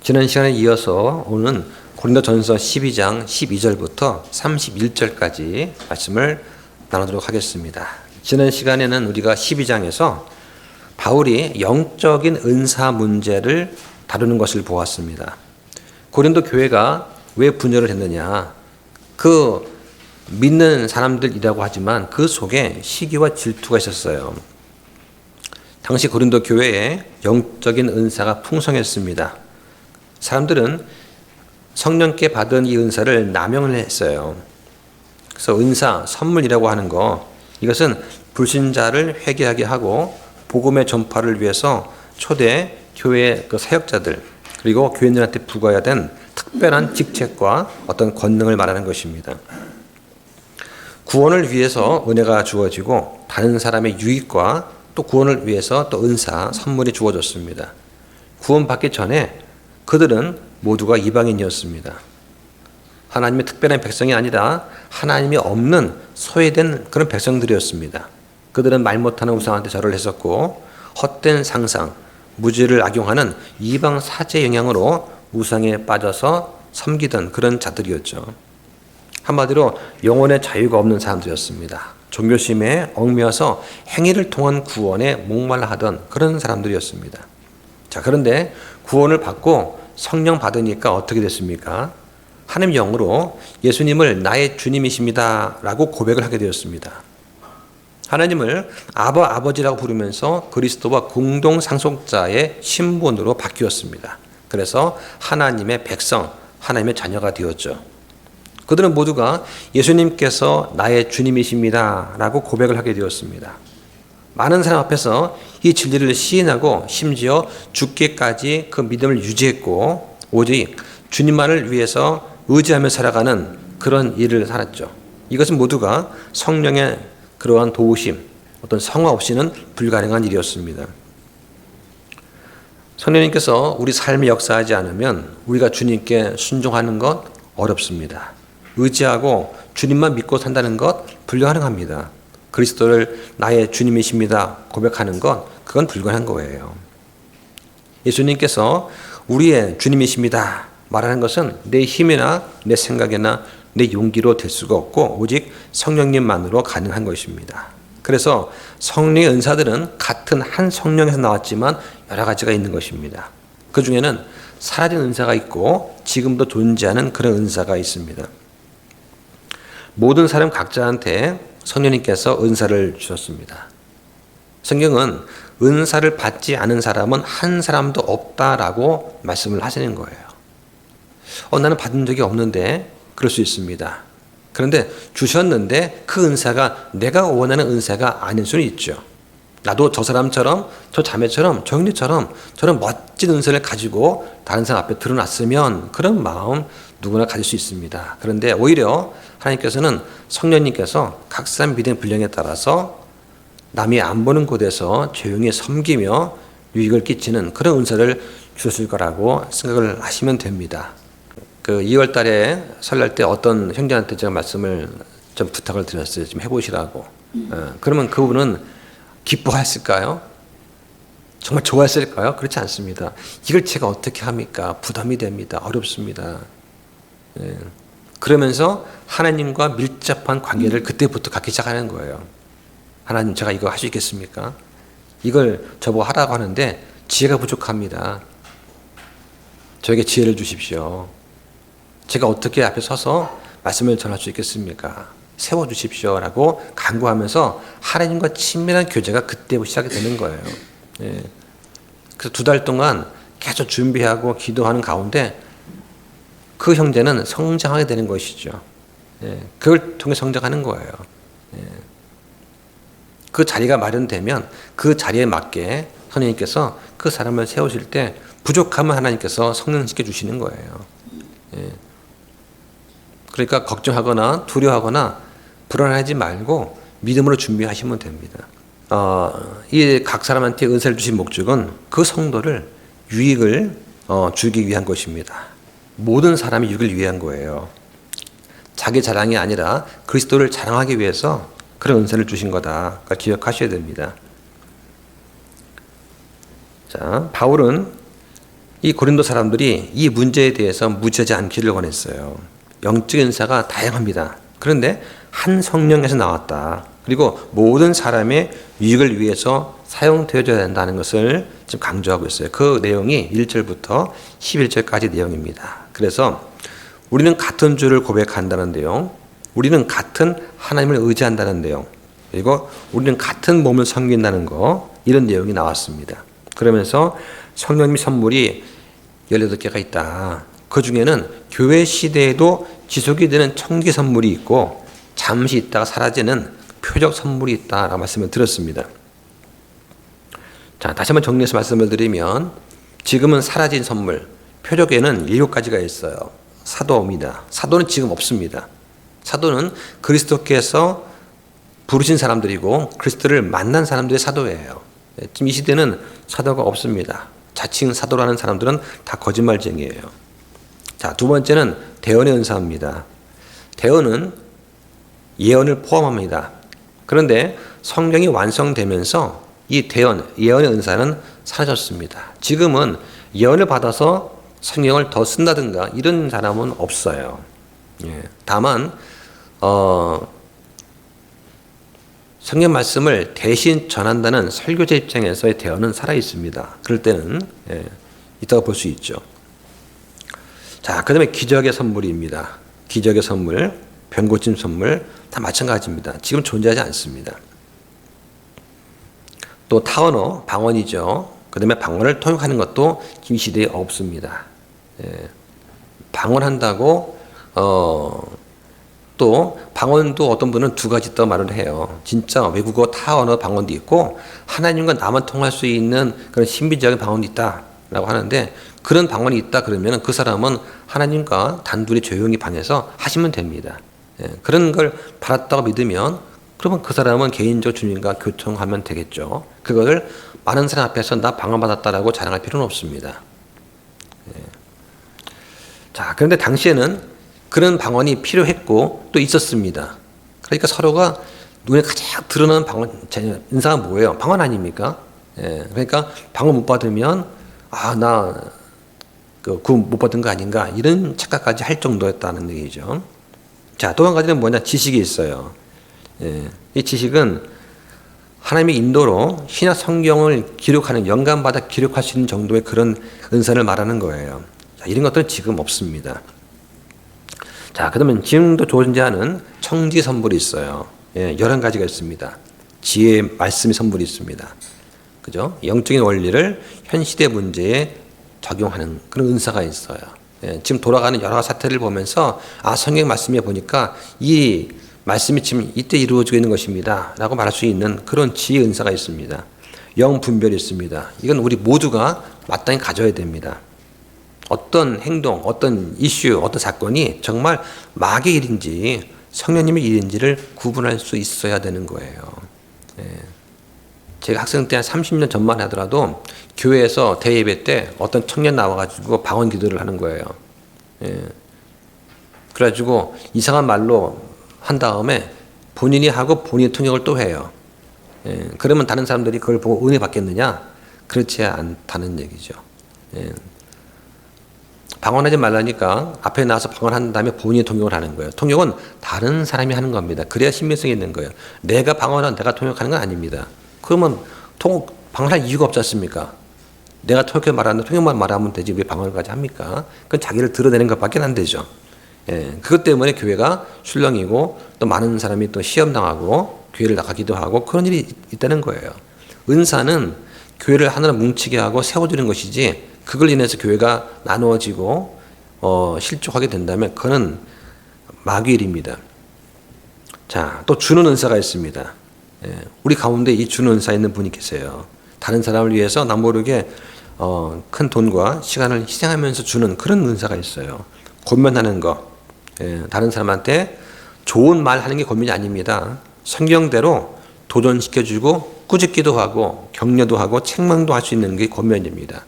지난 시간에 이어서 오늘은 고린도전서 12장 12절부터 31절까지 말씀을 나누도록 하겠습니다. 지난 시간에는 우리가 12장에서 바울이 영적인 은사 문제를 다루는 것을 보았습니다. 고린도 교회가 왜 분열을 했느냐? 그 믿는 사람들이라고 하지만 그 속에 시기와 질투가 있었어요. 당시 고린도 교회에 영적인 은사가 풍성했습니다. 사람들은 성령께 받은 이 은사를 남용을 했어요. 그래서 은사, 선물이라고 하는 거, 이것은 불신자를 회개하게 하고 복음의 전파를 위해서 초대 교회 그 사역자들 그리고 교인들한테 부과해야 된 특별한 직책과 어떤 권능을 말하는 것입니다. 구원을 위해서 은혜가 주어지고 다른 사람의 유익과 또 구원을 위해서 또 은사, 선물이 주어졌습니다. 구원받기 전에 그들은 모두가 이방인이었습니다. 하나님의 특별한 백성이 아니라 하나님이 없는 소외된 그런 백성들이었습니다. 그들은 말 못하는 우상한테 절을 했었고 헛된 상상, 무지를 악용하는 이방 사제 영향으로 우상에 빠져서 섬기던 그런 자들이었죠. 한마디로 영혼의 자유가 없는 사람들이었습니다. 종교심에 얽매여서 행위를 통한 구원에 목말라 하던 그런 사람들이었습니다. 자, 그런데 구원을 받고 성령 받으니까 어떻게 됐습니까? 하나님 영으로 예수님을 나의 주님이십니다 라고 고백을 하게 되었습니다. 하나님을 아버지라고 부르면서 그리스도와 공동 상속자의 신분으로 바뀌었습니다. 그래서 하나님의 백성, 하나님의 자녀가 되었죠. 그들은 모두가 예수님께서 나의 주님이십니다 라고 고백을 하게 되었습니다. 많은 사람 앞에서 이 진리를 시인하고 심지어 죽기까지 그 믿음을 유지했고 오직 주님만을 위해서 의지하며 살아가는 그런 일을 살았죠. 이것은 모두가 성령의 그러한 도우심, 어떤 성화 없이는 불가능한 일이었습니다. 성령님께서 우리 삶에 역사하지 않으면 우리가 주님께 순종하는 것 어렵습니다. 의지하고 주님만 믿고 산다는 것 불가능합니다. 그리스도를 나의 주님이십니다 고백하는 것 그건 불가능한 거예요. 예수님께서 우리의 주님이십니다 말하는 것은 내 힘이나 내 생각이나 내 용기로 될 수가 없고 오직 성령님만으로 가능한 것입니다. 그래서 성령의 은사들은 같은 한 성령에서 나왔지만 여러 가지가 있는 것입니다. 그 중에는 사라진 은사가 있고 지금도 존재하는 그런 은사가 있습니다. 모든 사람 각자한테 성령님께서 은사를 주셨습니다. 성경은 은사를 받지 않은 사람은 한 사람도 없다라고 말씀을 하시는 거예요. 나는 받은 적이 없는데 그럴 수 있습니다. 그런데 주셨는데 그 은사가 내가 원하는 은사가 아닐 수는 있죠. 나도 저 사람처럼 저 자매처럼 저 형제처럼 저런 멋진 은사를 가지고 다른 사람 앞에 드러났으면 그런 마음 누구나 가질 수 있습니다. 그런데 오히려 하나님께서는 성령님께서 각 사람 믿음의 분량에 따라서 남이 안 보는 곳에서 조용히 섬기며 유익을 끼치는 그런 은사를 주셨을 거라고 생각을 하시면 됩니다. 그 2월 달에 설날 때 어떤 형제한테 제가 말씀을 좀 부탁을 드렸어요. 좀 해보시라고. 그러면 그분은 기뻐했을까요? 정말 좋아했을까요? 그렇지 않습니다. 이걸 제가 어떻게 합니까? 부담이 됩니다. 어렵습니다. 그러면서 하나님과 밀접한 관계를 그때부터 갖기 시작하는 거예요. 하나님, 제가 이거 할 수 있겠습니까? 이걸 저보고 하라고 하는데 지혜가 부족합니다. 저에게 지혜를 주십시오. 제가 어떻게 앞에 서서 말씀을 전할 수 있겠습니까? 세워주십시오 라고 간구하면서 하나님과 친밀한 교제가 그때부터 시작이 되는 거예요. 그래서 2달 동안 계속 준비하고 기도하는 가운데 그 형제는 성장하게 되는 것이죠. 그걸 통해 성장하는 거예요. 그 자리가 마련되면 그 자리에 맞게 하나님께서 그 사람을 세우실 때 부족하면 하나님께서 성령시켜 주시는 거예요. 그러니까 걱정하거나 두려워하거나 불안하지 말고 믿음으로 준비하시면 됩니다. 이 각 사람한테 은사를 주신 목적은 그 성도를 유익을 주기 위한 것입니다. 모든 사람이 유익을 위한 거예요. 자기 자랑이 아니라 그리스도를 자랑하기 위해서 그런 은사를 주신 거다. 그러니까 기억하셔야 됩니다. 자, 바울은 이 고린도 사람들이 이 문제에 대해서 무지하지 않기를 원했어요. 영적인 은사가 다양합니다. 그런데 한 성령에서 나왔다. 그리고 모든 사람의 유익을 위해서 사용되어져야 된다는 것을 지금 강조하고 있어요. 그 내용이 1절부터 11절까지 내용입니다. 그래서 우리는 같은 주를 고백한다는 내용, 우리는 같은 하나님을 의지한다는 내용, 그리고 우리는 같은 몸을 섬긴다는 거, 이런 내용이 나왔습니다. 그러면서 성령님의 선물이 18개가 있다. 그 중에는 교회 시대에도 지속이 되는 청기 선물이 있고 잠시 있다가 사라지는 표적 선물이 있다라고 말씀을 드렸습니다. 자, 다시 한번 정리해서 말씀을 드리면 지금은 사라진 선물, 표적에는 7가지가 있어요. 사도입니다. 사도는 지금 없습니다. 사도는 그리스도께서 부르신 사람들이고 그리스도를 만난 사람들의 사도예요. 지금 이 시대는 사도가 없습니다. 자칭 사도라는 사람들은 다 거짓말쟁이에요. 자, 두 번째는 대언의 은사입니다. 대언은 예언을 포함합니다. 그런데 성경이 완성되면서 이 대언, 예언의 은사는 사라졌습니다. 지금은 예언을 받아서 성경을 더 쓴다든가 이런 사람은 없어요. 다만 성경 말씀을 대신 전한다는 설교자 입장에서의 대언은 살아있습니다. 그럴 때는 있다고 볼 수 있죠. 자, 그 다음에 기적의 선물입니다. 기적의 선물, 병고침 선물 다 마찬가지입니다. 지금 존재하지 않습니다. 또 타언어, 방언이죠. 그 다음에 방언을 통역하는 것도 이 시대에 없습니다. 방언한다고 또 방언도 어떤 분은 2가지 있다고 말을 해요. 진짜 외국어 타언어 방언도 있고 하나님과 나만 통할 수 있는 그런 신비적인 방언도 있다라고 하는데, 그런 방언이 있다 그러면 그 사람은 하나님과 단둘이 조용히 방에서 하시면 됩니다. 그런 걸 받았다고 믿으면 그러면 그 사람은 개인적 주님과 교통하면 되겠죠. 그거를 많은 사람 앞에서 나 방언 받았다라고 자랑할 필요는 없습니다. 자, 그런데 당시에는 그런 방언이 필요했고 또 있었습니다. 그러니까 서로가 눈에 가장 드러나는 방언, 인사가 뭐예요? 방언 아닙니까? 그러니까 방언 못 받으면 나 구원 못 받은 거 아닌가 이런 착각까지 할 정도였다는 얘기죠. 자, 또 한 가지는 뭐냐? 지식이 있어요. 이 지식은 하나님의 인도로 신약 성경을 기록하는, 영감받아 기록할 수 있는 정도의 그런 은사를 말하는 거예요. 자, 이런 것들은 지금 없습니다. 자, 그러면 지금도 존재하는 청지 선물이 있어요. 11가지가 있습니다. 지혜 말씀의 선물이 있습니다. 그죠? 영적인 원리를 현 시대 문제에 적용하는 그런 은사가 있어요. 지금 돌아가는 여러 사태를 보면서 성경 말씀에 보니까 이 말씀이 지금 이때 이루어지고 있는 것입니다 라고 말할 수 있는 그런 지혜 은사가 있습니다. 영 분별이 있습니다. 이건 우리 모두가 마땅히 가져야 됩니다. 어떤 행동, 어떤 이슈, 어떤 사건이 정말 마귀의 일인지 성령님의 일인지를 구분할 수 있어야 되는 거예요. 제가 학생 때 한 30년 전만 하더라도 교회에서 대예배 때 어떤 청년 나와가지고 방언 기도를 하는 거예요. 그래가지고 이상한 말로 한 다음에 본인이 하고 본인의 통역을 또 해요. 그러면 다른 사람들이 그걸 보고 은혜 받겠느냐? 그렇지 않다는 얘기죠. 방언하지 말라니까 앞에 나와서 방언한 다음에 본인이 통역을 하는 거예요. 통역은 다른 사람이 하는 겁니다. 그래야 신빙성이 있는 거예요. 내가 방언하고 내가 통역하는 건 아닙니다. 그러면 방언할 이유가 없지 않습니까? 내가 통역해 말하는데 통역만 말하면 되지 왜 방언까지 합니까? 그건 자기를 드러내는 것밖에 안 되죠. 그것 때문에 교회가 술렁이고 또 많은 사람이 또 시험당하고 교회를 나가기도 하고 그런 일이 있다는 거예요. 은사는 교회를 하나로 뭉치게 하고 세워주는 것이지 그걸 인해서 교회가 나누어지고 실족하게 된다면 그는 마귀의 일입니다. 자, 또 주는 은사가 있습니다. 우리 가운데 이 주는 은사 있는 분이 계세요. 다른 사람을 위해서 남 모르게 큰 돈과 시간을 희생하면서 주는 그런 은사가 있어요. 권면하는 거, 다른 사람한테 좋은 말 하는 게 권면이 아닙니다. 성경대로 도전시켜주고 꾸짖기도 하고 격려도 하고 책망도 할 수 있는 게 권면입니다.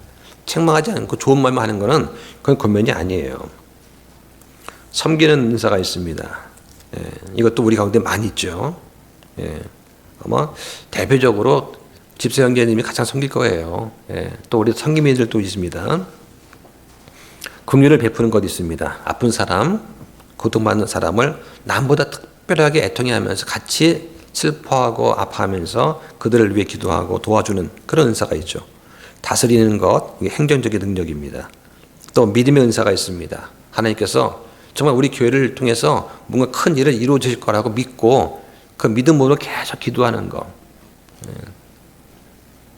책망하지 않고 좋은 말만 하는 것은 그건 권면이 아니에요. 섬기는 은사가 있습니다. 이것도 우리 가운데 많이 있죠. 아마 대표적으로 집사 형제님이 가장 섬길 거예요. 또 우리 섬김이들도 있습니다. 긍휼을 베푸는 것이 있습니다. 아픈 사람, 고통받는 사람을 남보다 특별하게 애통해 하면서 같이 슬퍼하고 아파하면서 그들을 위해 기도하고 도와주는 그런 은사가 있죠. 다스리는 것, 이게 행정적인 능력입니다. 또 믿음의 은사가 있습니다. 하나님께서 정말 우리 교회를 통해서 뭔가 큰 일을 이루어질 거라고 믿고 그 믿음으로 계속 기도하는 것.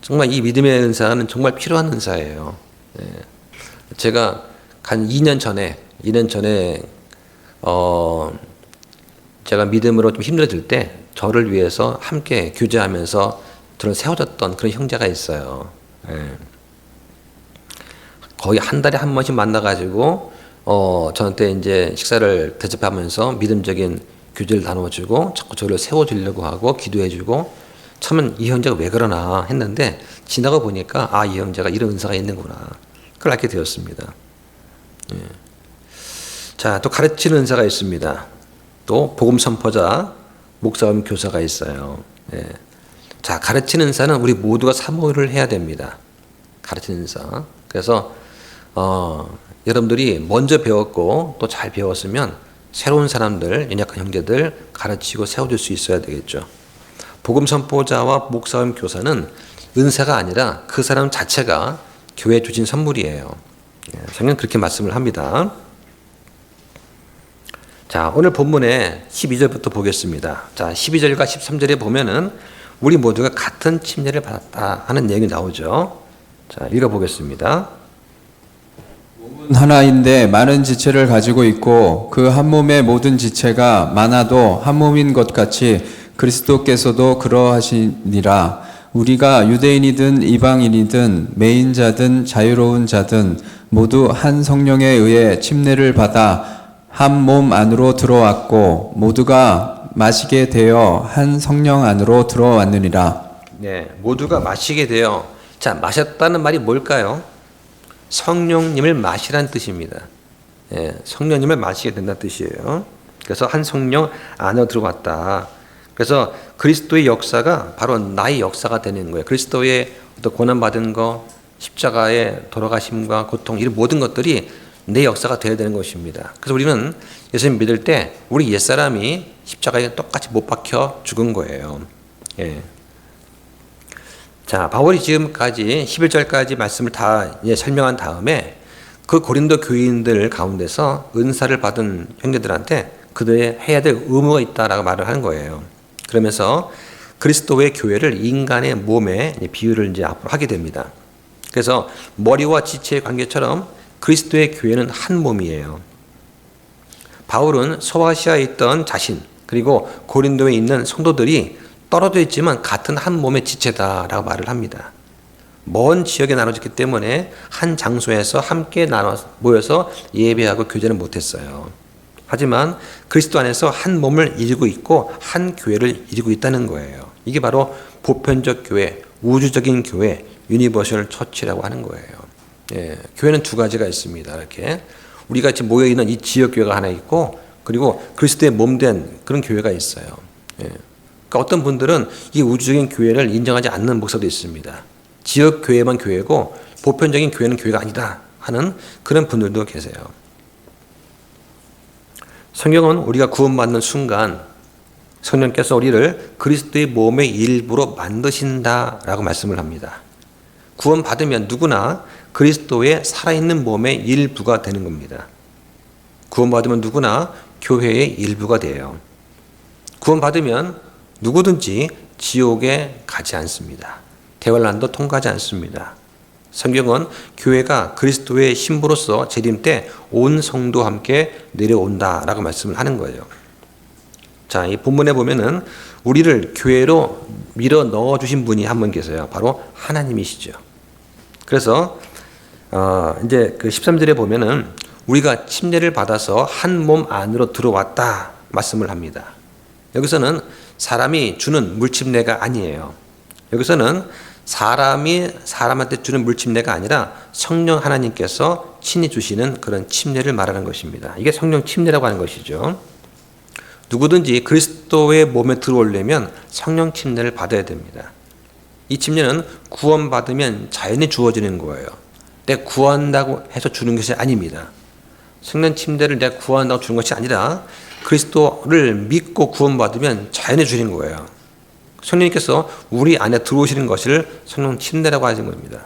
정말 이 믿음의 은사는 정말 필요한 은사예요. 제가 한 2년 전에 제가 믿음으로 좀 힘들어질 때 저를 위해서 함께 교제하면서 저를 세워줬던 그런 형제가 있어요. 거의 한 달에 한 번씩 만나가지고 저한테 이제 식사를 대접하면서 믿음적인 교제를 나눠주고 자꾸 저를 세워주려고 하고 기도해주고, 처음엔 이 형제가 왜 그러나 했는데 지나가 보니까 이 형제가 이런 은사가 있는구나, 그걸 알게 되었습니다. 자, 또 가르치는 은사가 있습니다. 또 복음 선포자, 목사님, 교사가 있어요. 자, 가르치는 은사는 우리 모두가 사모를 해야 됩니다. 가르치는 은사. 그래서 여러분들이 먼저 배웠고 또 잘 배웠으면 새로운 사람들, 연약한 형제들 가르치고 세워줄 수 있어야 되겠죠. 복음 선포자와 목사님, 교사는 은사가 아니라 그 사람 자체가 교회에 주신 선물이에요. 성경은 그렇게 말씀을 합니다. 자, 오늘 본문의 12절부터 보겠습니다. 자, 12절과 13절에 보면은 우리 모두가 같은 침례를 받았다 하는 내용이 나오죠. 자, 읽어보겠습니다. 몸은 하나인데 많은 지체를 가지고 있고 그 한 몸의 모든 지체가 많아도 한 몸인 것 같이 그리스도께서도 그러하시니라. 우리가 유대인이든 이방인이든 매인자든 자유로운 자든 모두 한 성령에 의해 침례를 받아 한 몸 안으로 들어왔고 모두가 마시게 되어 한 성령 안으로 들어왔느니라. 네, 모두가 마시게 되어. 자, 마셨다는 말이 뭘까요? 성령님을 마시라는 뜻입니다. 성령님을 마시게 된다는 뜻이에요. 그래서 한 성령 안으로 들어왔다. 그래서 그리스도의 역사가 바로 나의 역사가 되는 거예요. 그리스도의 어떤 고난받은 것, 십자가의 돌아가심과 고통, 이런 모든 것들이 내 역사가 되어야 되는 것입니다. 그래서 우리는 예수님 믿을 때 우리 옛사람이 십자가에 똑같이 못 박혀 죽은 거예요. 자, 바울이 지금까지 11절까지 말씀을 다 설명한 다음에 그 고린도 교인들 가운데서 은사를 받은 형제들한테 그들의 해야 될 의무가 있다라고 말을 하는 거예요. 그러면서 그리스도의 교회를 인간의 몸에 비유를 이제 앞으로 하게 됩니다. 그래서 머리와 지체의 관계처럼 그리스도의 교회는 한 몸이에요. 바울은 소아시아에 있던 자신, 그리고 고린도에 있는 성도들이 떨어져 있지만 같은 한 몸의 지체다라고 말을 합니다. 먼 지역에 나눠졌기 때문에 한 장소에서 함께 모여서 예배하고 교제는 못했어요. 하지만 그리스도 안에서 한 몸을 이루고 있고 한 교회를 이루고 있다는 거예요. 이게 바로 보편적 교회, 우주적인 교회, 유니버셜 처치라고 하는 거예요. 교회는 두 가지가 있습니다. 이렇게 우리 같이 모여 있는 이 지역 교회가 하나 있고, 그리고 그리스도의 몸된 그런 교회가 있어요. 그러니까 어떤 분들은 이 우주적인 교회를 인정하지 않는 목사도 있습니다. 지역 교회만 교회고 보편적인 교회는 교회가 아니다 하는 그런 분들도 계세요. 성경은 우리가 구원받는 순간 성령께서 우리를 그리스도의 몸의 일부로 만드신다라고 말씀을 합니다. 구원받으면 누구나 그리스도의 살아있는 몸의 일부가 되는 겁니다. 구원받으면 누구나 교회의 일부가 돼요. 구원받으면 누구든지 지옥에 가지 않습니다. 대환란도 통과하지 않습니다. 성경은 교회가 그리스도의 신부로서 재림 때 온 성도와 함께 내려온다라고 말씀을 하는 거예요. 자, 이 본문에 보면은 우리를 교회로 밀어 넣어 주신 분이 한 분 계세요. 바로 하나님이시죠. 그래서 이제 그 13절에 보면은 우리가 침례를 받아서 한 몸 안으로 들어왔다 말씀을 합니다. 여기서는 사람이 주는 물침례가 아니에요. 여기서는 사람이 사람한테 주는 물침례가 아니라 성령 하나님께서 친히 주시는 그런 침례를 말하는 것입니다. 이게 성령 침례라고 하는 것이죠. 누구든지 그리스도의 몸에 들어오려면 성령 침례를 받아야 됩니다. 이 침례는 구원받으면 자연히 주어지는 거예요. 내 구한다고 해서 주는 것이 아닙니다. 성령 침대를 내가 구한다고 주는 것이 아니라 그리스도를 믿고 구원받으면 자연히 주는 거예요. 성령님께서 우리 안에 들어오시는 것을 성령 침대라고 하는 겁니다.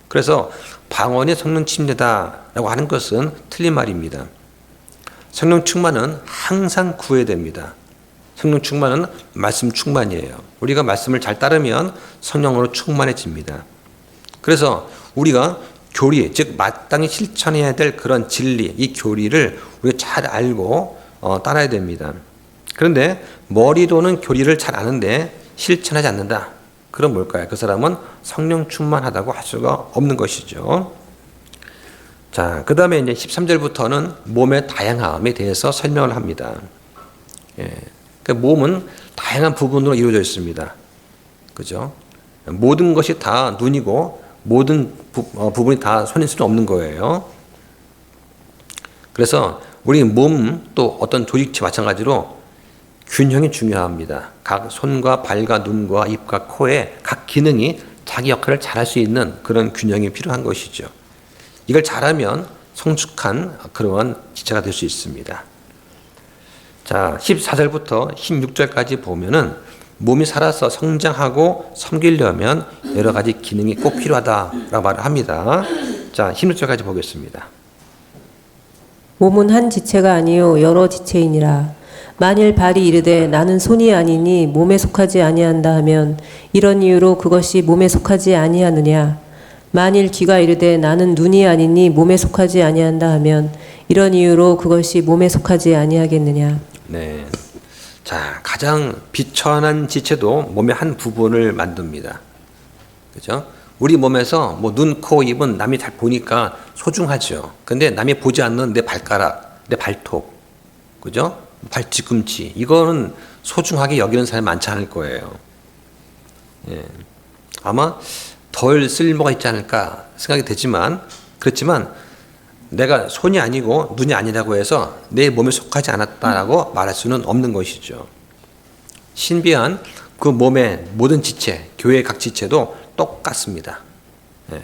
그래서 방언이 성령 침대다라고 하는 것은 틀린 말입니다. 성령 충만은 항상 구해야 됩니다. 성령 충만은 말씀 충만이에요. 우리가 말씀을 잘 따르면 성령으로 충만해집니다. 그래서 우리가 교리, 즉 마땅히 실천해야 될 그런 진리, 이 교리를 우리가 잘 알고 따라야 됩니다. 그런데 머리로는 교리를 잘 아는데 실천하지 않는다. 그럼 뭘까요? 그 사람은 성령 충만하다고 할 수가 없는 것이죠. 자, 그 다음에 이제 13절부터는 몸의 다양함에 대해서 설명을 합니다. 예. 그러니까 몸은 다양한 부분으로 이루어져 있습니다. 그죠? 모든 것이 다 눈이고 모든 부분이 다 손일 수는 없는 거예요. 그래서 우리 몸 또 어떤 조직체 마찬가지로 균형이 중요합니다. 각 손과 발과 눈과 입과 코의 각 기능이 자기 역할을 잘할 수 있는 그런 균형이 필요한 것이죠. 이걸 잘하면 성숙한 그러한 지체가 될 수 있습니다. 자, 14절부터 16절까지 보면은 몸이 살아서 성장하고 섬기려면 여러 가지 기능이 꼭 필요하다라고 말을 합니다. 자, 16절까지 보겠습니다. 몸은 한 지체가 아니요 여러 지체이니라. 만일 발이 이르되 나는 손이 아니니 몸에 속하지 아니한다 하면 이런 이유로 그것이 몸에 속하지 아니하느냐. 만일 귀가 이르되 나는 눈이 아니니 몸에 속하지 아니한다 하면 이런 이유로 그것이 몸에 속하지 아니하겠느냐. 네. 자, 가장 비천한 지체도 몸의 한 부분을 만듭니다. 그죠? 우리 몸에서 뭐 눈, 코, 입은 남이 잘 보니까 소중하죠. 근데 남이 보지 않는 내 발가락, 내 발톱, 그죠? 발 뒤꿈치, 이거는 소중하게 여기는 사람이 많지 않을 거예요. 예. 아마 덜 쓸모가 있지 않을까 생각이 되지만, 그렇지만 내가 손이 아니고 눈이 아니라고 해서 내 몸에 속하지 않았다라고 말할 수는 없는 것이죠. 신비한 그 몸의 모든 지체, 교회의 각 지체도 똑같습니다. 예.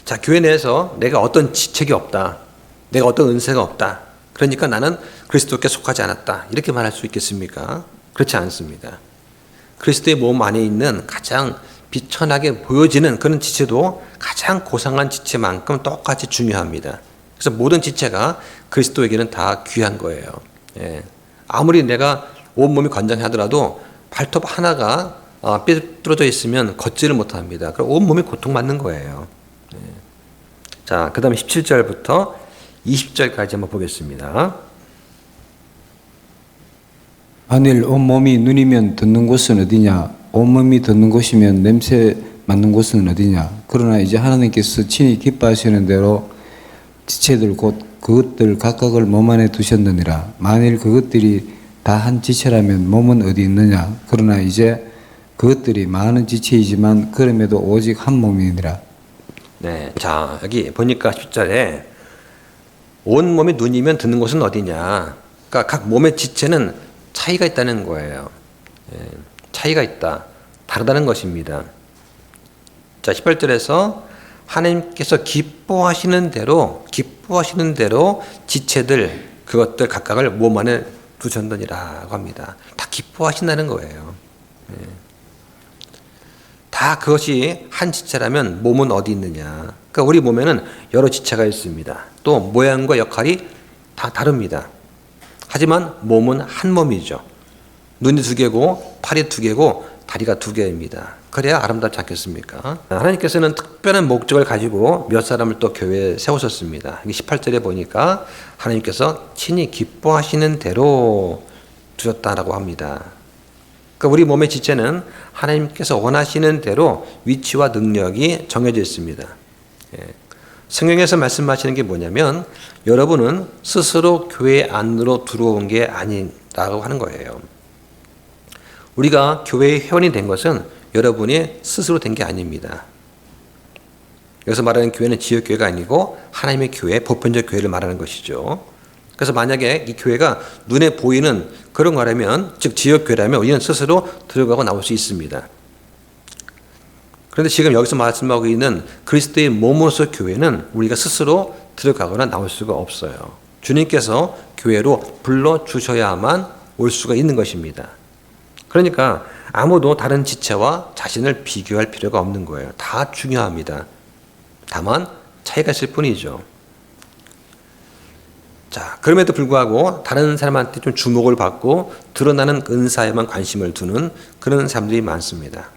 자, 교회 내에서 내가 어떤 지책이 없다, 내가 어떤 은사가 없다, 그러니까 나는 그리스도께 속하지 않았다, 이렇게 말할 수 있겠습니까? 그렇지 않습니다. 그리스도의 몸 안에 있는 가장 비천하게 보여지는 그런 지체도 가장 고상한 지체만큼 똑같이 중요합니다. 그래서 모든 지체가 그리스도에게는 다 귀한 거예요. 예. 아무리 내가 온몸이 건장하더라도 발톱 하나가 삐뚤어져 있으면 걷지를 못합니다. 그럼 온몸이 고통받는 거예요. 예. 자, 그 다음에 17절부터 20절까지 한번 보겠습니다. 만일 온몸이 눈이면 듣는 곳은 어디냐? 온몸이 듣는 곳이면 냄새 맡는 곳은 어디냐? 그러나 이제 하나님께서 친히 기뻐하시는 대로 지체들 곧 그것들 각각을 몸 안에 두셨느니라. 만일 그것들이 다 한 지체라면 몸은 어디 있느냐? 그러나 이제 그것들이 많은 지체이지만 그럼에도 오직 한 몸이니라. 네, 자, 여기 보니까 10절에 온 몸이 눈이면 듣는 곳은 어디냐? 그러니까 각 몸의 지체는 차이가 있다는 거예요. 예, 차이가 있다, 다르다는 것입니다. 자, 18절에서 하나님께서 기뻐하시는 대로 지체들 그것들 각각을 몸 안에 두셨느니라고 합니다. 다 기뻐하신다는 거예요. 예. 다 그것이 한 지체라면 몸은 어디 있느냐? 그러니까 우리 몸에는 여러 지체가 있습니다. 또 모양과 역할이 다 다릅니다. 하지만 몸은 한 몸이죠. 눈이 두 개고 팔이 두 개고 다리가 두 개입니다. 그래야 아름답지 않겠습니까? 하나님께서는 특별한 목적을 가지고 몇 사람을 또 교회에 세우셨습니다. 18절에 보니까 하나님께서 친히 기뻐하시는 대로 두셨다라고 합니다. 그러니까 우리 몸의 지체는 하나님께서 원하시는 대로 위치와 능력이 정해져 있습니다. 예. 성경에서 말씀하시는 게 뭐냐면 여러분은 스스로 교회 안으로 들어온 게 아니라고 하는 거예요. 우리가 교회의 회원이 된 것은 여러분이 스스로 된 게 아닙니다. 여기서 말하는 교회는 지역교회가 아니고 하나님의 교회, 보편적 교회를 말하는 것이죠. 그래서 만약에 이 교회가 눈에 보이는 그런 거라면, 즉 지역교회라면 우리는 스스로 들어가고 나올 수 있습니다. 그런데 지금 여기서 말씀하고 있는 그리스도의 몸으로서 교회는 우리가 스스로 들어가거나 나올 수가 없어요. 주님께서 교회로 불러주셔야만 올 수가 있는 것입니다. 그러니까 아무도 다른 지체와 자신을 비교할 필요가 없는 거예요. 다 중요합니다. 다만 차이가 있을 뿐이죠. 자, 그럼에도 불구하고 다른 사람한테 좀 주목을 받고 드러나는 은사에만 관심을 두는 그런 사람들이 많습니다.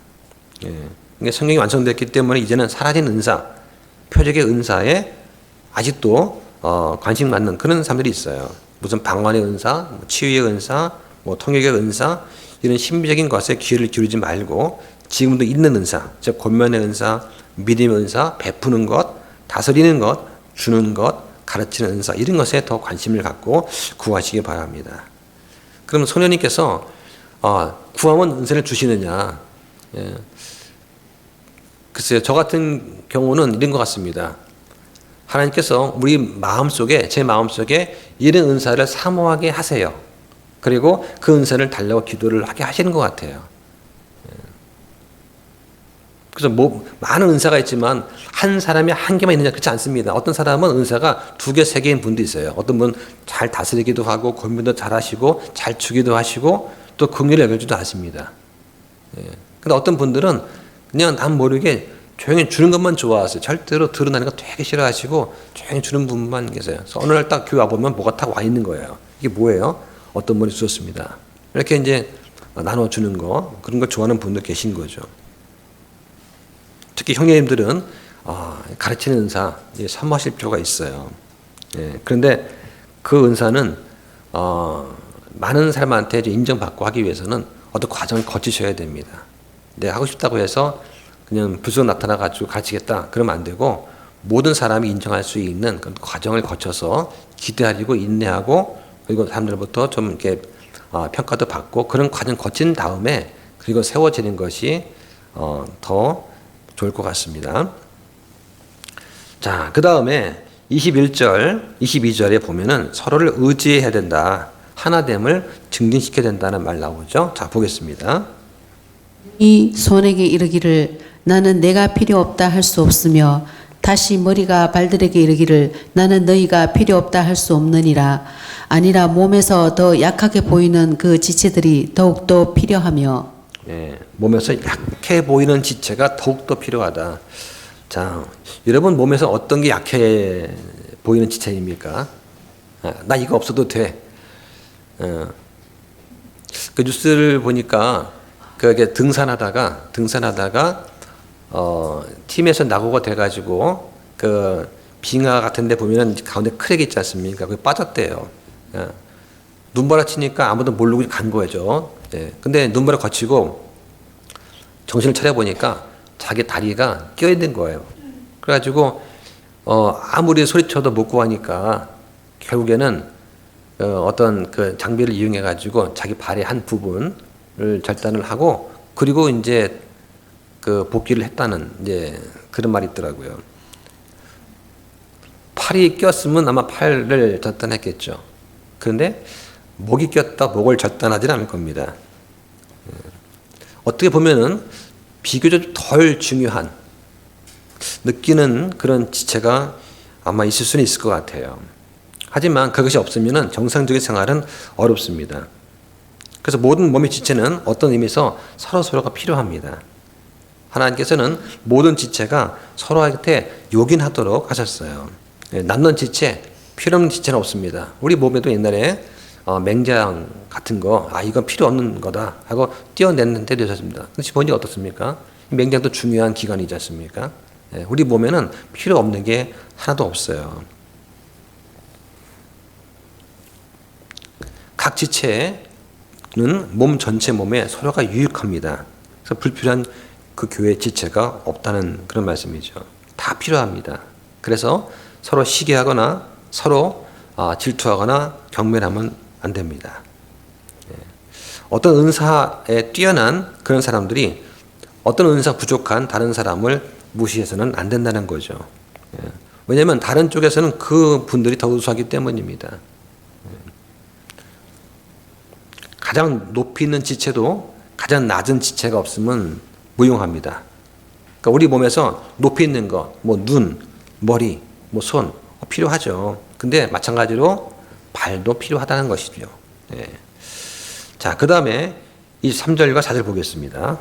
예. 성경이 완성됐기 때문에 이제는 사라진 은사, 표적의 은사에 아직도 관심 갖는 그런 사람들이 있어요. 무슨 방언의 은사, 치유의 은사, 통역의 은사, 이런 신비적인 것에 귀를 기울이지 말고 지금도 있는 은사, 즉 권면의 은사, 믿음의 은사, 베푸는 것, 다스리는 것, 주는 것, 가르치는 은사, 이런 것에 더 관심을 갖고 구하시기 바랍니다. 그럼 성령님께서 구하면 은사를 주시느냐? 예. 글쎄요, 저 같은 경우는 이런 것 같습니다. 하나님께서 우리 마음속에, 제 마음속에 이런 은사를 사모하게 하세요. 그리고 그 은사를 달라고 기도를 하게 하시는 것 같아요. 그래서 많은 은사가 있지만 한 사람이 한 개만 있느냐, 그렇지 않습니다. 어떤 사람은 은사가 2개, 3개인 분도 있어요. 어떤 분은 잘 다스리기도 하고 권면도 잘 하시고 잘 주기도 하시고 또 긍휼을 여겨주기도 하십니다. 근데 어떤 분들은 그냥 남 모르게 조용히 주는 것만 좋아하세요. 절대로 드러나는 거 되게 싫어하시고 조용히 주는 분만 계세요. 그래서 어느 날 딱 교회 와보면 뭐가 딱 와 있는 거예요. 이게 뭐예요? 어떤 분이 주셨습니다. 이렇게 이제 나눠주는 거, 그런 걸 좋아하는 분도 계신 거죠. 특히 형제님들은 가르치는 은사 사모하실 필요가 있어요. 예, 그런데 그 은사는 많은 사람한테 인정받고 하기 위해서는 어떤 과정을 거치셔야 됩니다. 내가 하고 싶다고 해서 그냥 불쑥 나타나가지고 가르치겠다 그러면 안 되고, 모든 사람이 인정할 수 있는 그런 과정을 거쳐서 기대하고 인내하고, 그리고 사람들부터 좀 이렇게 평가도 받고, 그런 과정 거친 다음에 그리고 세워지는 것이 더 좋을 것 같습니다. 자, 그 다음에 21절, 22절에 보면은 서로를 의지해야 된다. 하나됨을 증진시켜야 된다는 말 나오죠. 자, 보겠습니다. 이 손에게 이르기를 나는 내가 필요 없다 할 수 없으며 다시 머리가 발들에게 이르기를 나는 너희가 필요 없다 할 수 없느니라. 아니라 몸에서 더 약하게 보이는 그 지체들이 더욱더 필요하며. 예, 몸에서 약해 보이는 지체가 더욱더 필요하다. 자, 여러분 몸에서 어떤 게 약해 보이는 지체입니까? 나 이거 없어도 돼. 그 뉴스를 보니까 그게 등산하다가 팀에서 낙오가 돼가지고 그 빙하 같은데 보면은 가운데 크랙이 있지 않습니까? 그게 빠졌대요. 눈바라 치니까 아무도 모르고 간 거죠. 예. 근데 눈바라 거치고 정신을 차려 보니까 자기 다리가 껴 있는 거예요. 그래가지고 아무리 소리쳐도 못 구하니까 결국에는 어떤 그 장비를 이용해 가지고 자기 발의 한 부분을 절단을 하고, 그리고 이제 그 복귀를 했다는 이제 그런 말이 있더라고요. 팔이 꼈으면 아마 팔을 절단했겠죠. 그런데 목이 꼈다 목을 절단하지는 않을 겁니다. 어떻게 보면은 비교적 덜 중요한 느끼는 그런 지체가 아마 있을 수는 있을 것 같아요. 하지만 그것이 없으면은 정상적인 생활은 어렵습니다. 그래서 모든 몸의 지체는 어떤 의미에서 서로가 필요합니다. 하나님께서는 모든 지체가 서로한테 요긴하도록 하셨어요. 남는 지체, 필요 없는 지체는 없습니다. 우리 몸에도 옛날에 맹장 같은 거, 이건 필요 없는 거다 하고 떼어냈는 때도 있었습니다. 근데 보니까 어떻습니까? 맹장도 중요한 기관이지 않습니까? 우리 몸에는 필요 없는 게 하나도 없어요. 각 지체는 몸 전체 몸에 서로가 유익합니다. 그래서 불필요한 그 교회 지체가 없다는 그런 말씀이죠. 다 필요합니다. 그래서 서로 시기하거나 서로 질투하거나 경멸하면 안 됩니다. 어떤 은사에 뛰어난 그런 사람들이 어떤 은사 부족한 다른 사람을 무시해서는 안 된다는 거죠. 왜냐하면 다른 쪽에서는 그 분들이 더 우수하기 때문입니다. 가장 높이 있는 지체도 가장 낮은 지체가 없으면 무용합니다. 그러니까 우리 몸에서 높이 있는 것, 눈, 머리, 손, 필요하죠. 근데 마찬가지로 발도 필요하다는 것이죠. 예. 자, 그 다음에 23절과 4절 보겠습니다.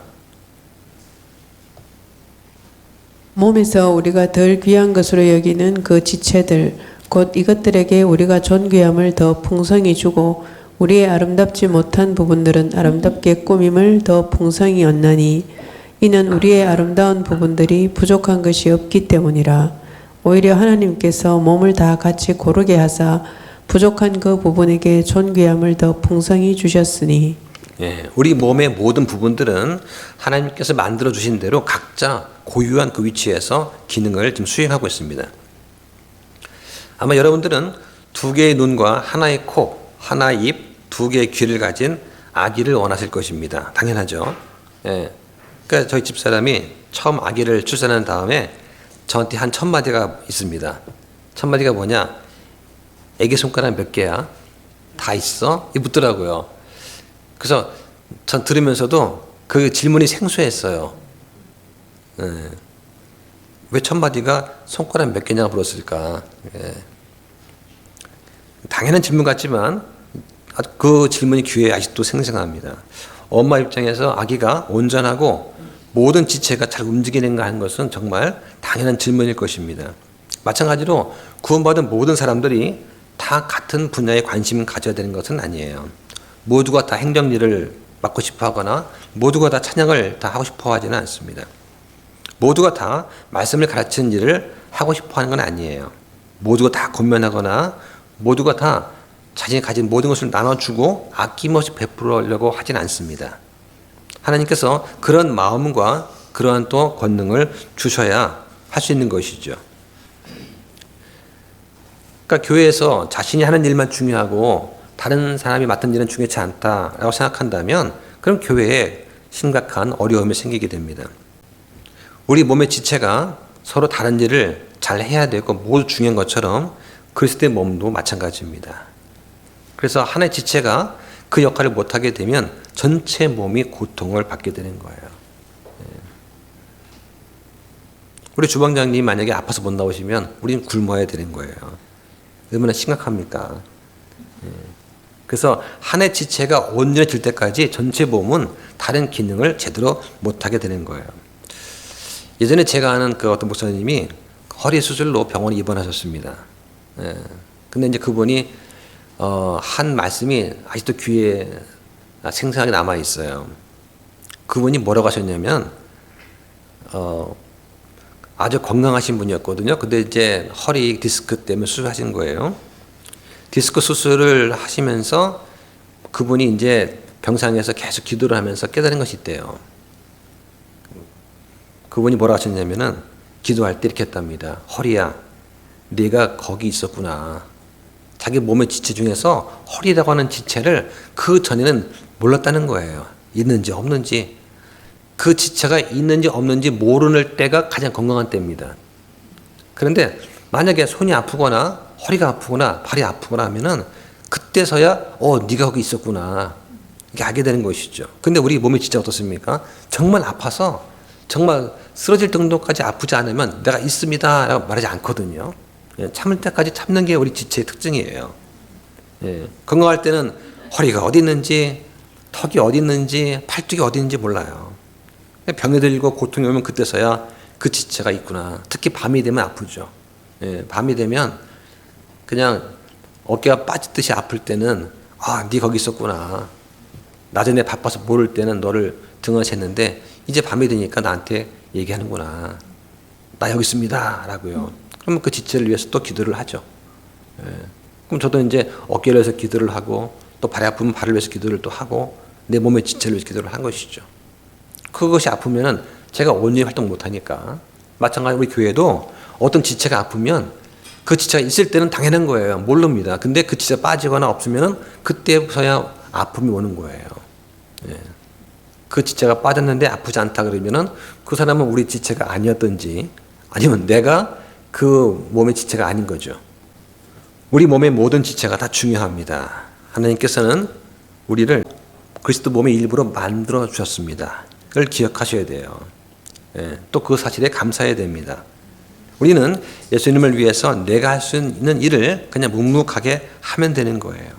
몸에서 우리가 덜 귀한 것으로 여기는 그 지체들 곧 이것들에게 우리가 존귀함을 더 풍성히 주고 우리의 아름답지 못한 부분들은 아름답게 꾸밈을 더 풍성히 얻나니 이는 우리의 아름다운 부분들이 부족한 것이 없기 때문이라. 오히려 하나님께서 몸을 다 같이 고르게 하사 부족한 그 부분에게 존귀함을 더 풍성히 주셨으니. 예, 우리 몸의 모든 부분들은 하나님께서 만들어 주신 대로 각자 고유한 그 위치에서 기능을 지금 수행하고 있습니다. 아마 여러분들은 2개의 눈과 하나의 코, 하나의 입, 2개의 귀를 가진 아기를 원하실 것입니다. 당연하죠. 예. 그러니까 저희 집사람이 처음 아기를 출산한 다음에 저한테 한 1000마디가 있습니다. 1000마디가 뭐냐? 애기 손가락 몇 개야? 다 있어? 이 묻더라고요. 그래서 전 들으면서도 그 질문이 생소했어요. 예. 왜 1000마디가 손가락 몇 개냐고 물었을까? 예. 당연한 질문 같지만 그 질문이 귀에 아직도 생생합니다. 엄마 입장에서 아기가 온전하고 모든 지체가 잘 움직이는가 하는 것은 정말 당연한 질문일 것입니다. 마찬가지로 구원받은 모든 사람들이 다 같은 분야에 관심을 가져야 되는 것은 아니에요. 모두가 다 행정일을 맡고 싶어 하거나 모두가 다 찬양을 다 하고 싶어 하지는 않습니다. 모두가 다 말씀을 가르치는 일을 하고 싶어 하는 건 아니에요. 모두가 다 권면하거나 모두가 다 자신이 가진 모든 것을 나눠주고 아낌없이 베풀려고 하진 않습니다. 하나님께서 그런 마음과 그러한 또 권능을 주셔야 할 수 있는 것이죠. 그러니까 교회에서 자신이 하는 일만 중요하고 다른 사람이 맡은 일은 중요치 않다라고 생각한다면 그럼 교회에 심각한 어려움이 생기게 됩니다. 우리 몸의 지체가 서로 다른 일을 잘 해야 되고 모두 중요한 것처럼 그리스도의 몸도 마찬가지입니다. 그래서 하나의 지체가 그 역할을 못하게 되면 전체 몸이 고통을 받게 되는 거예요. 우리 주방장님 만약에 아파서 못 나오시면 우리는 굶어야 되는 거예요. 얼마나 심각합니까? 그래서 하나의 지체가 온전해질 때까지 전체 몸은 다른 기능을 제대로 못하게 되는 거예요. 예전에 제가 아는 그 어떤 목사님이 허리 수술로 병원에 입원하셨습니다. 근데 이제 그분이 한 말씀이 아직도 귀에 생생하게 남아 있어요. 그분이 뭐라고 하셨냐면 아주 건강하신 분이었거든요. 근데 이제 허리 디스크 때문에 수술하신 거예요. 디스크 수술을 하시면서 그분이 이제 병상에서 계속 기도를 하면서 깨달은 것이 있대요. 그분이 뭐라고 하셨냐면은 기도할 때 이렇게 했답니다. 허리야, 네가 거기 있었구나. 자기 몸의 지체 중에서 허리라고 하는 지체를 그 전에는 몰랐다는 거예요. 있는지 없는지. 그 지체가 있는지 없는지 모르는 때가 가장 건강한 때입니다. 그런데 만약에 손이 아프거나 허리가 아프거나 발이 아프거나 하면은 그때서야 네가 거기 있었구나 이렇게 알게 되는 것이죠. 근데 우리 몸의 지체가 어떻습니까? 정말 아파서 정말 쓰러질 정도까지 아프지 않으면 내가 있습니다 라고 말하지 않거든요. 참을 때까지 참는 게 우리 지체의 특징이에요. 건강할 때는 허리가 어디 있는지 턱이 어디 있는지 팔뚝이 어디 있는지 몰라요. 병이 들고 고통이 오면 그때서야 그 지체가 있구나. 특히 밤이 되면 아프죠. 밤이 되면 그냥 어깨가 빠지듯이 아플 때는 네 거기 있었구나. 낮에 바빠서 모를 때는 너를 등한시했는데 이제 밤이 되니까 나한테 얘기하는구나. 나 여기 있습니다 라고요. 그러면 그 지체를 위해서 또 기도를 하죠. 그럼 저도 이제 어깨를 위해서 기도를 하고 또 발이 아프면 발을 위해서 기도를 또 하고 내 몸의 지체를 위해서 기도를 한 것이죠. 그것이 아프면은 제가 온전히 활동 못하니까. 마찬가지로 우리 교회도 어떤 지체가 아프면 그 지체가 있을 때는 당연한 거예요. 모릅니다. 근데 그 지체가 빠지거나 없으면은 그때서야 아픔이 오는 거예요. 그 지체가 빠졌는데 아프지 않다 그러면은 그 사람은 우리 지체가 아니었던지 아니면 내가 그 몸의 지체가 아닌 거죠. 우리 몸의 모든 지체가 다 중요합니다. 하나님께서는 우리를 그리스도 몸의 일부로 만들어 주셨습니다. 그걸 기억하셔야 돼요. 또 그 사실에 감사해야 됩니다. 우리는 예수님을 위해서 내가 할 수 있는 일을 그냥 묵묵하게 하면 되는 거예요.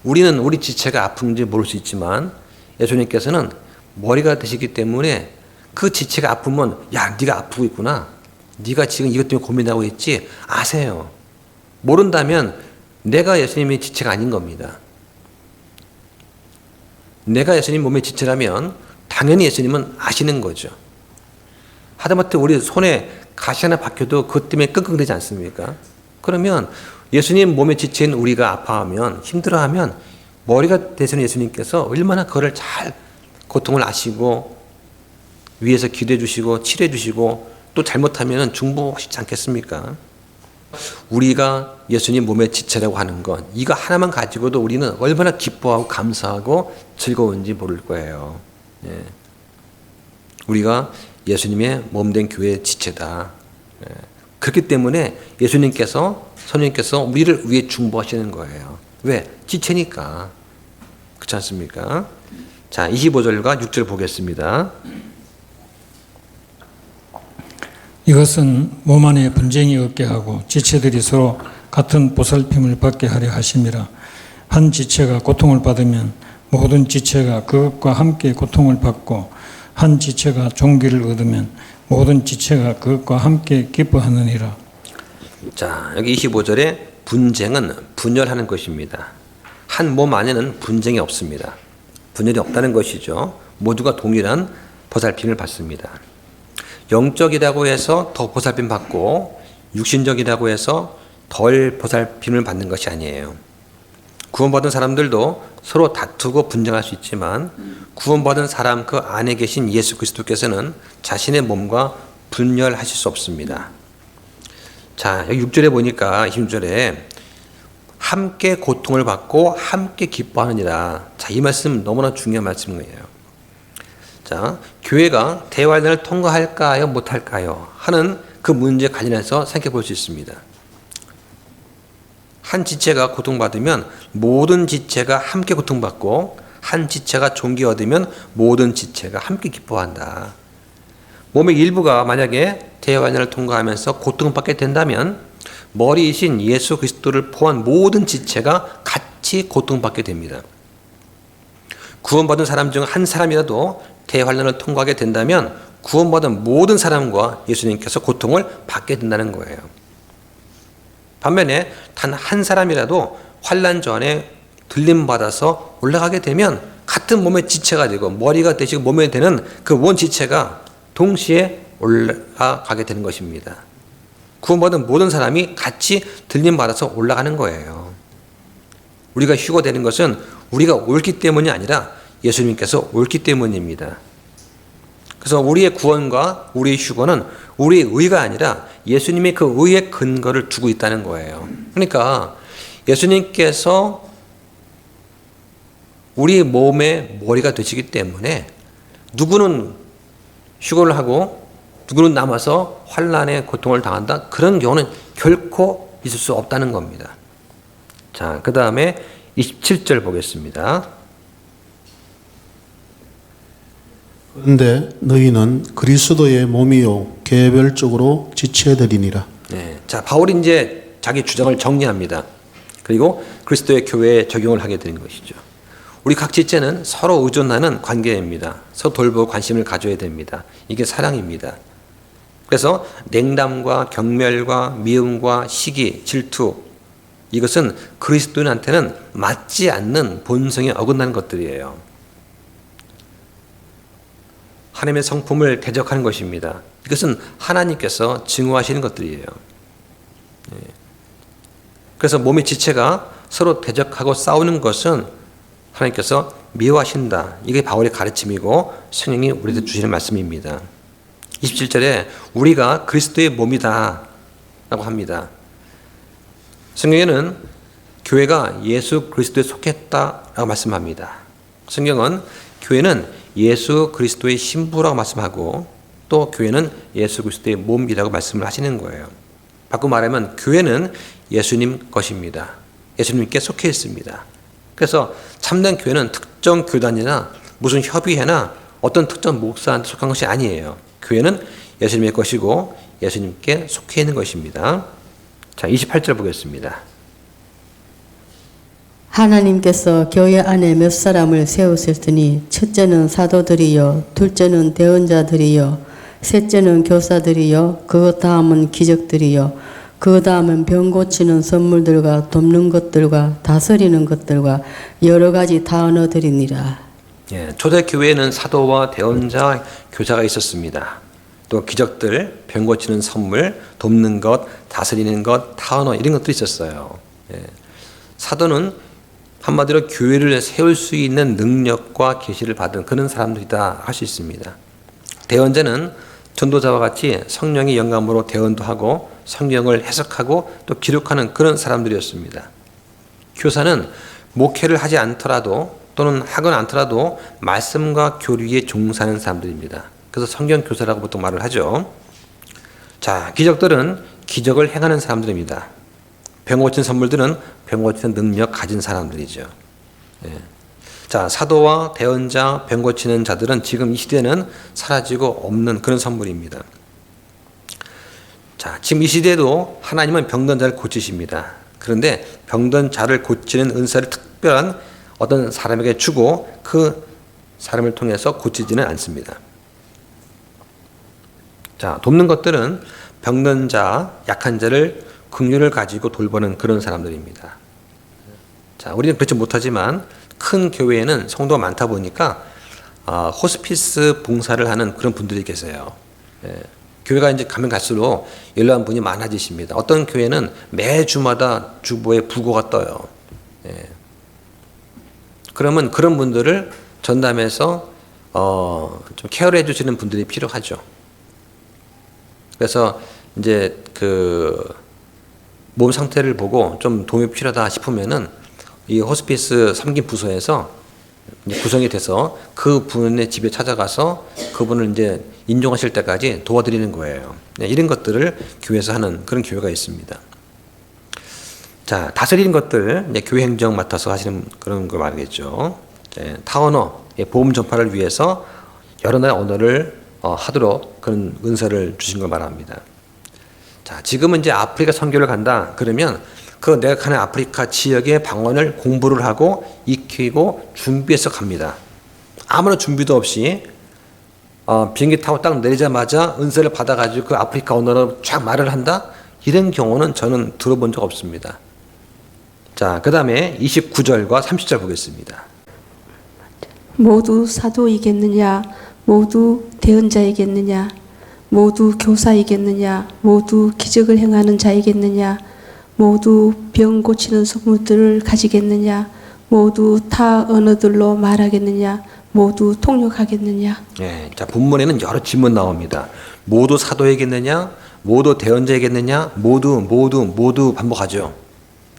우리는 우리 지체가 아픈지 모를 수 있지만 예수님께서는 머리가 되시기 때문에 그 지체가 아프면 야, 네가 아프고 있구나. 네가 지금 이것 때문에 고민하고 있지? 아세요. 모른다면 내가 예수님의 지체가 아닌 겁니다. 내가 예수님 몸의 지체라면 당연히 예수님은 아시는 거죠. 하다못해 우리 손에 가시 하나 박혀도 그것 때문에 끙끙대지 않습니까? 그러면 예수님 몸의 지체인 우리가 아파하면 힘들어하면 머리가 되시는 예수님께서 얼마나 그거를 잘 고통을 아시고 위에서 기도해 주시고 치료해 주시고 또 잘못하면 중보하시지 않겠습니까? 우리가 예수님 몸의 지체라고 하는 것 이거 하나만 가지고도 우리는 얼마나 기뻐하고 감사하고 즐거운지 모를 거예요. 예. 우리가 예수님의 몸된 교회의 지체다. 예. 그렇기 때문에 예수님께서 성령님께서 우리를 위해 중보하시는 거예요. 왜? 지체니까. 그렇지 않습니까? 자, 25절과 6절 보겠습니다. 이것은 몸 안에 분쟁이 없게 하고 지체들이 서로 같은 보살핌을 받게 하려 하심이라. 한 지체가 고통을 받으면 모든 지체가 그것과 함께 고통을 받고 한 지체가 종기를 얻으면 모든 지체가 그것과 함께 기뻐하느니라. 자, 여기 25절에 분쟁은 분열하는 것입니다. 한 몸 안에는 분쟁이 없습니다. 분열이 없다는 것이죠. 모두가 동일한 보살핌을 받습니다. 영적이라고 해서 더 보살핌 받고 육신적이라고 해서 덜 보살핌을 받는 것이 아니에요. 구원받은 사람들도 서로 다투고 분쟁할 수 있지만 구원받은 사람 그 안에 계신 예수 그리스도께서는 자신의 몸과 분열하실 수 없습니다. 자, 여기 6절에 보니까 26절에 함께 고통을 받고 함께 기뻐하느니라. 자, 이 말씀 너무나 중요한 말씀이에요. 자, 교회가 대환란을 통과할까요, 못할까요? 하는 그 문제에 관련해서 생각해 볼 수 있습니다. 한 지체가 고통받으면 모든 지체가 함께 고통받고 한 지체가 종기 얻으면 모든 지체가 함께 기뻐한다. 몸의 일부가 만약에 대환란을 통과하면서 고통받게 된다면 머리이신 예수 그리스도를 포함한 모든 지체가 같이 고통받게 됩니다. 구원받은 사람 중 한 사람이라도 대환란을 통과하게 된다면 구원받은 모든 사람과 예수님께서 고통을 받게 된다는 거예요. 반면에 단 한 사람이라도 환란 전에 들림받아서 올라가게 되면 같은 몸의 지체가 되고 머리가 되시고 몸에 되는 그 원 지체가 동시에 올라가게 되는 것입니다. 구원받은 모든 사람이 같이 들림받아서 올라가는 거예요. 우리가 휴거되는 것은 우리가 옳기 때문이 아니라 예수님께서 옳기 때문입니다. 그래서 우리의 구원과 우리의 휴거는 우리의 의가 아니라 예수님의 그 의의 근거를 두고 있다는 거예요. 그러니까 예수님께서 우리 몸의 머리가 되시기 때문에 누구는 휴거를 하고 누구는 남아서 환난의 고통을 당한다. 그런 경우는 결코 있을 수 없다는 겁니다. 자, 그 다음에 27절 보겠습니다. 그런데 너희는 그리스도의 몸이요 개별적으로 지체들이니라. 네, 자, 바울이 이제 자기 주장을 정리합니다. 그리고 그리스도의 교회에 적용을 하게 되는 것이죠. 우리 각 지체는 서로 의존하는 관계입니다. 서로 돌보고 관심을 가져야 됩니다. 이게 사랑입니다. 그래서 냉담과 경멸과 미움과 시기, 질투 이것은 그리스도인한테는 맞지 않는 본성에 어긋나는 것들이에요. 하나님의 성품을 대적하는 것입니다. 이것은 하나님께서 증오하시는 것들이에요. 그래서 몸의 지체가 서로 대적하고 싸우는 것은 하나님께서 미워하신다. 이게 바울의 가르침이고 성령이 우리에게 주시는 말씀입니다. 27절에 우리가 그리스도의 몸이다 라고 합니다. 성경에는 교회가 예수 그리스도에 속했다라고 말씀합니다. 성경은 교회는 예수 그리스도의 신부라고 말씀하고 또 교회는 예수 그리스도의 몸이라고 말씀을 하시는 거예요. 바꿔 말하면 교회는 예수님 것입니다. 예수님께 속해 있습니다. 그래서 참된 교회는 특정 교단이나 무슨 협의회나 어떤 특정 목사한테 속한 것이 아니에요. 교회는 예수님의 것이고 예수님께 속해 있는 것입니다. 자, 28절 보겠습니다. 하나님께서 교회 안에 몇 사람을 세우셨으니 첫째는 사도들이요 둘째는 대언자들이요 셋째는 교사들이요 그 다음은 기적들이요 그 다음은 병 고치는 선물들과 돕는 것들과 다스리는 것들과 여러 가지 단어들이니라. 예, 초대 교회에는 사도와 대언자, 교사가 있었습니다. 또 기적들, 병 고치는 선물, 돕는 것, 다스리는 것, 타언어 이런 것들이 있었어요. 예. 사도는 한마디로 교회를 세울 수 있는 능력과 계시를 받은 그런 사람들이다 할 수 있습니다. 대언자는 전도자와 같이 성령의 영감으로 대언도 하고 성경을 해석하고 또 기록하는 그런 사람들이었습니다. 교사는 목회를 하지 않더라도 또는 하거나 않더라도 말씀과 교리에 종사하는 사람들입니다. 그래서 성경 교사라고 보통 말을 하죠. 자, 기적들은 기적을 행하는 사람들입니다. 병 고친 선물들은 병 고치는 능력 가진 사람들이죠. 예. 자, 사도와 대언자, 병 고치는 자들은 지금 이 시대는 사라지고 없는 그런 선물입니다. 자, 지금 이 시대에도 하나님은 병든 자를 고치십니다. 그런데 병든 자를 고치는 은사를 특별한 어떤 사람에게 주고 그 사람을 통해서 고치지는 않습니다. 자, 돕는 것들은 병든 자, 약한 자를 긍휼을 가지고 돌보는 그런 사람들입니다. 자, 우리는 그렇지 못하지만 큰 교회에는 성도가 많다 보니까 호스피스 봉사를 하는 그런 분들이 계세요. 예, 교회가 이제 가면 갈수록 연락한 분이 많아지십니다. 어떤 교회는 매 주마다 주보에 부고가 떠요. 예. 그러면 그런 분들을 전담해서 좀 케어를 해주시는 분들이 필요하죠. 그래서 이제 그 몸 상태를 보고 좀 도움이 필요하다 싶으면은 이 호스피스 섬김 부서에서 이제 구성이 돼서 그 분의 집에 찾아가서 그분을 이제 인정하실 때까지 도와드리는 거예요. 이런 것들을 교회에서 하는 그런 교회가 있습니다. 자, 다스리는 것들, 이제 교회 행정 맡아서 하시는 그런 거 말이겠죠. 타언어, 복음 전파를 위해서 여러 나라의 언어를 하도록 그런 은사를 주신 걸 말합니다. 자, 지금은 이제 아프리카 선교를 간다 그러면 그 내가 가는 아프리카 지역의 방언을 공부를 하고 익히고 준비해서 갑니다. 아무런 준비도 없이 비행기 타고 딱 내리자마자 은사를 받아가지고 그 아프리카 언어로 쫙 말을 한다? 이런 경우는 저는 들어본 적 없습니다. 자, 그 다음에 29절과 30절 보겠습니다. 모두 사도이겠느냐? 모두 대언자이겠느냐? 모두 교사이겠느냐? 모두 기적을 행하는 자이겠느냐? 모두 병 고치는 선물들을 가지겠느냐? 모두 타 언어들로 말하겠느냐? 모두 통역하겠느냐? 네, 자, 본문에는 여러 질문 나옵니다. 모두 사도이겠느냐? 모두 대언자이겠느냐? 모두 반복하죠.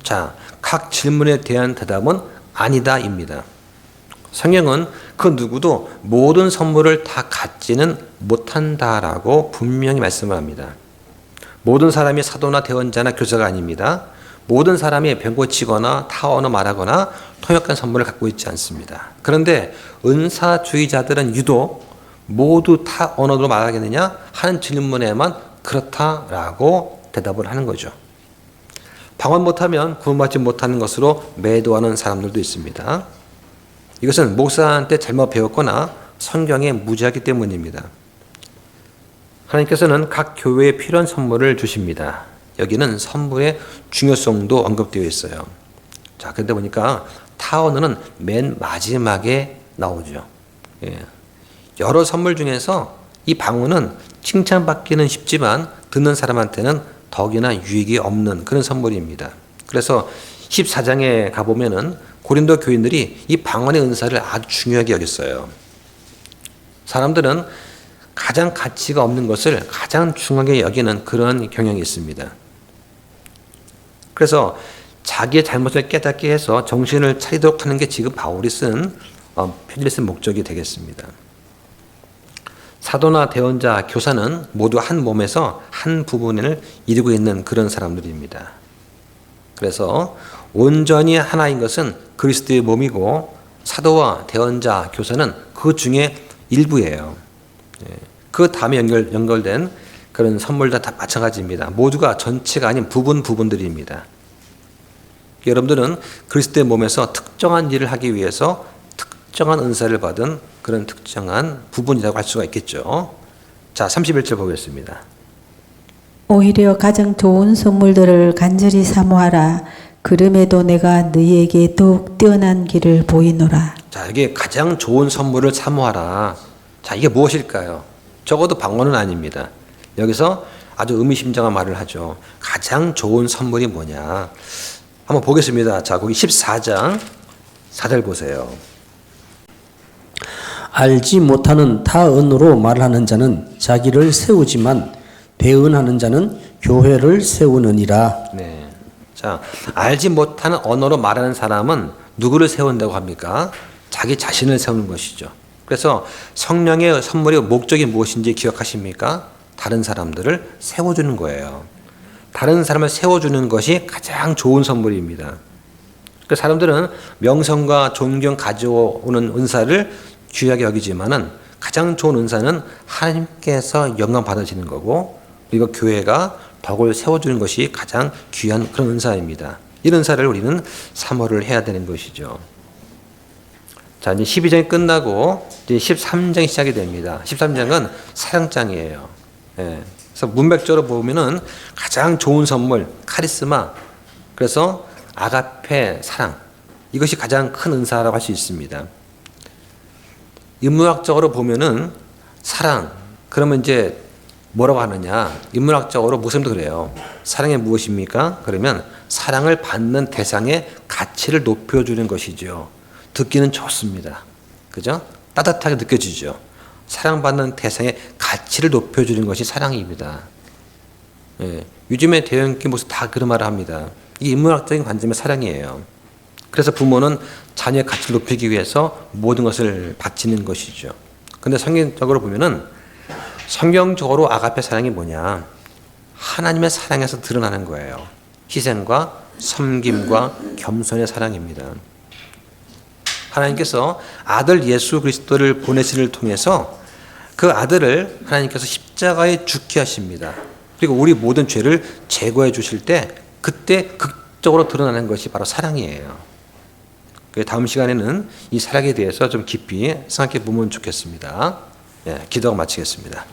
자, 각 질문에 대한 대답은 아니다입니다. 성경은 그 누구도 모든 선물을 다 갖지는 못한다라고 분명히 말씀을 합니다. 모든 사람이 사도나 대언자나 교사가 아닙니다. 모든 사람이 병 고치거나 타언어 말하거나 통역한 선물을 갖고 있지 않습니다. 그런데 은사주의자들은 유독 모두 타 언어로 말하겠느냐 하는 질문에만 그렇다라고 대답을 하는 거죠. 방언 못하면 구원받지 못하는 것으로 매도하는 사람들도 있습니다. 이것은 목사한테 잘못 배웠거나 성경에 무지하기 때문입니다. 하나님께서는 각 교회에 필요한 선물을 주십니다. 여기는 선물의 중요성도 언급되어 있어요. 자, 그런데 보니까 타언어는 맨 마지막에 나오죠. 예. 여러 선물 중에서 이 방언은 칭찬받기는 쉽지만 듣는 사람한테는 덕이나 유익이 없는 그런 선물입니다. 그래서 14장에 가보면은 고린도 교인들이 이 방언의 은사를 아주 중요하게 여겼어요. 사람들은 가장 가치가 없는 것을 가장 중요하게 여기는 그런 경향이 있습니다. 그래서 자기의 잘못을 깨닫게 해서 정신을 차리도록 하는 게 지금 바울이 쓴 편지를 쓴 목적이 되겠습니다. 사도나 대언자, 교사는 모두 한 몸에서 한 부분을 이루고 있는 그런 사람들입니다. 그래서 온전히 하나인 것은 그리스도의 몸이고 사도와 대언자, 교사는 그 중에 일부예요. 그 다음에 연결된 그런 선물도 다 마찬가지입니다. 모두가 전체가 아닌 부분들입니다. 여러분들은 그리스도의 몸에서 특정한 일을 하기 위해서 특정한 은사를 받은 그런 특정한 부분이라고 할 수가 있겠죠. 자, 31절 보겠습니다. 오히려 가장 좋은 선물들을 간절히 사모하라. 그럼에도 내가 너희에게 더욱 뛰어난 길을 보이노라. 자, 여기 가장 좋은 선물을 사모하라. 자, 이게 무엇일까요? 적어도 방언은 아닙니다. 여기서 아주 의미심장한 말을 하죠. 가장 좋은 선물이 뭐냐? 한번 보겠습니다. 자, 거기 14장 4절 보세요. 알지 못하는 타 언어로 말하는 자는 자기를 세우지만 대언하는 자는 교회를 세우느니라. 네. 자, 알지 못하는 언어로 말하는 사람은 누구를 세운다고 합니까? 자기 자신을 세우는 것이죠. 그래서 성령의 선물의 목적이 무엇인지 기억하십니까? 다른 사람들을 세워주는 거예요. 다른 사람을 세워주는 것이 가장 좋은 선물입니다. 그 사람들은 명성과 존경 가져오는 은사를 귀하게 여기지만은 가장 좋은 은사는 하나님께서 영광 받으시는 거고, 그리고 교회가 덕을 세워주는 것이 가장 귀한 그런 은사입니다. 이 은사를 우리는 사모를 해야 되는 것이죠. 자, 이제 12장이 끝나고 이제 13장이 시작이 됩니다. 13장은 사랑장이에요. 예. 그래서 문맥적으로 보면은 가장 좋은 선물, 카리스마, 그래서 아가페, 사랑, 이것이 가장 큰 은사라고 할 수 있습니다. 인문학적으로 보면은 사랑, 그러면 이제 뭐라고 하느냐? 인문학적으로 목사님도 그래요. 사랑이 무엇입니까? 그러면 사랑을 받는 대상의 가치를 높여주는 것이죠. 듣기는 좋습니다. 그죠? 따뜻하게 느껴지죠. 사랑받는 대상의 가치를 높여주는 것이 사랑입니다. 예, 요즘에 대형기 모습 다 그런 말을 합니다. 이 인문학적인 관점의 사랑이에요. 그래서 부모는 자녀의 가치를 높이기 위해서 모든 것을 바치는 것이죠. 근데 성경적으로 보면은 성경적으로 아가페 사랑이 뭐냐? 하나님의 사랑에서 드러나는 거예요. 희생과 섬김과 겸손의 사랑입니다. 하나님께서 아들 예수 그리스도를 보내심을 통해서 그 아들을 하나님께서 십자가에 죽게 하십니다. 그리고 우리 모든 죄를 제거해 주실 때 그때 극적으로 드러나는 것이 바로 사랑이에요. 다음 시간에는 이 사랑에 대해서 좀 깊이 생각해 보면 좋겠습니다. 예, 기도하고 마치겠습니다.